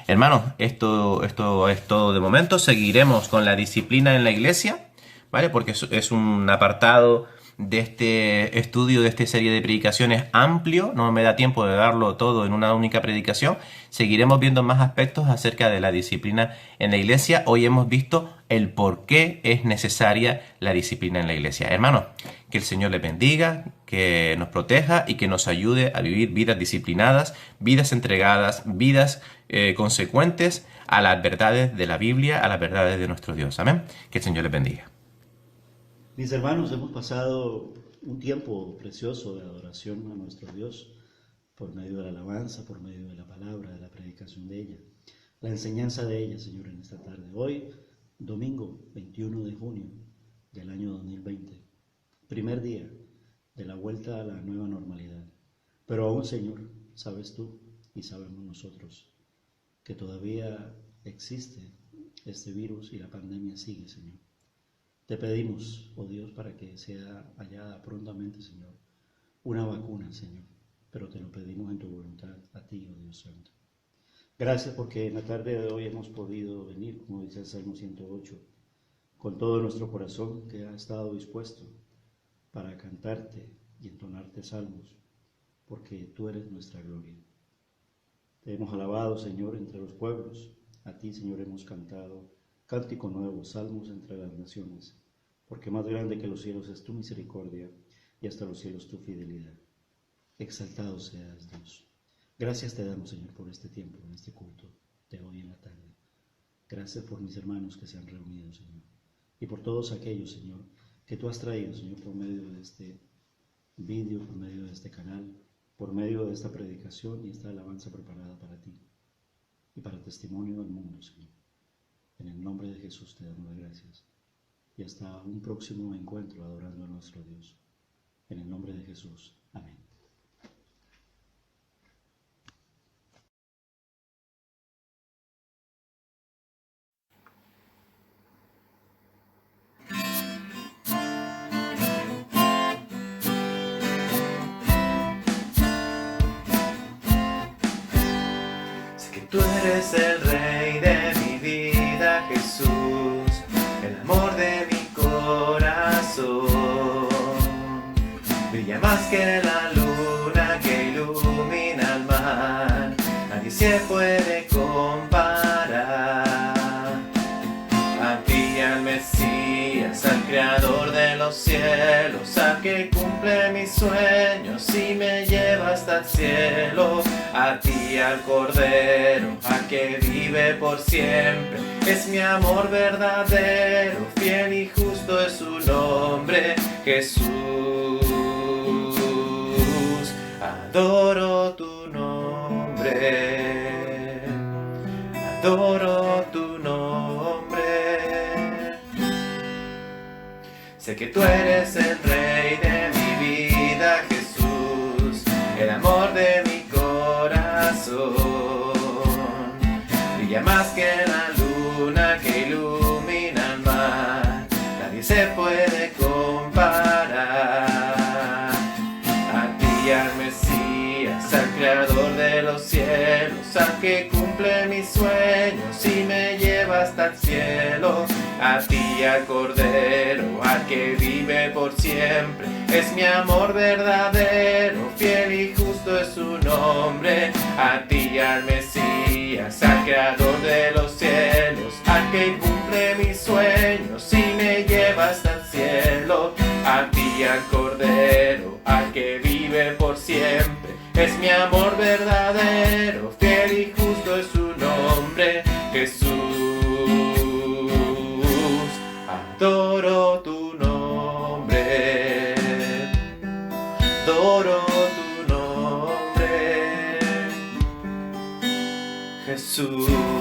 Hermanos, esto es todo de momento. Seguiremos con la disciplina en la iglesia, ¿vale? Porque es un apartado de este estudio, de esta serie de predicaciones amplio. No me da tiempo de darlo todo en una única predicación. Seguiremos viendo más aspectos acerca de la disciplina en la iglesia. Hoy hemos visto el por qué es necesaria la disciplina en la iglesia. Hermanos, que el Señor les bendiga, que nos proteja y que nos ayude a vivir vidas disciplinadas, vidas entregadas, vidas consecuentes a las verdades de la Biblia, a las verdades de nuestro Dios. Amén. Que el Señor les bendiga. Mis hermanos, hemos pasado un tiempo precioso de adoración a nuestro Dios. por medio de la alabanza, por medio de la palabra, de la predicación de ella, la enseñanza de ella, Señor, en esta tarde. Hoy, domingo 21 de junio del año 2020, primer día de la vuelta a la nueva normalidad. Pero aún, Señor, sabes tú y sabemos nosotros que todavía existe este virus y la pandemia sigue, Señor. Te pedimos, oh Dios, para que sea hallada prontamente, Señor, una vacuna, Señor, pero te lo pedimos en tu voluntad a ti, oh Dios Santo. Gracias porque en la tarde de hoy hemos podido venir, como dice el Salmo 108, con todo nuestro corazón que ha estado dispuesto para cantarte y entonarte salmos, porque tú eres nuestra gloria. Te hemos alabado, Señor, entre los pueblos. A ti, Señor, hemos cantado cántico nuevo, salmos entre las naciones, porque más grande que los cielos es tu misericordia y hasta los cielos tu fidelidad. Exaltado seas, Dios. Gracias te damos, Señor, por este tiempo, en este culto de hoy en la tarde. Gracias por mis hermanos que se han reunido, Señor, y por todos aquellos, Señor, que tú has traído, Señor, por medio de este vídeo, por medio de este canal, por medio de esta predicación y esta alabanza preparada para ti y para testimonio del mundo, Señor. En el nombre de Jesús te damos las gracias y hasta un próximo encuentro adorando a nuestro Dios. En el nombre de Jesús. Amén. Tú eres el Rey de mi vida, Jesús, el amor de mi corazón. Brilla más que la luna que ilumina el mar, nadie se puede comparar. A ti, al Mesías, al Creador de los cielos, al que cumple mis sueños y me lleva hasta el cielo. A ti, al Cordero, al que vive por siempre, es mi amor verdadero, fiel y justo es su nombre, Jesús. Adoro tu nombre, adoro tu nombre. Sé que tú eres el Rey de mi vida, Jesús, el amor de mi corazón. Brilla más que la luna que ilumina el mar, nadie se puede comparar. A ti, al Mesías, al Creador de los cielos, al que cumple mis sueños y me lleva hasta el cielo. A ti, al Cordero, al que vive por siempre, es mi amor verdadero, fiel y justo es su nombre. A ti, al Mesías, al Creador de los cielos, al que cumple mis sueños y me lleva hasta el cielo. A ti, al Cordero, al que vive por siempre, es mi amor verdadero, fiel y justo es su nombre, Jesús. Adoro tu nombre, adoro tu nombre, Jesús.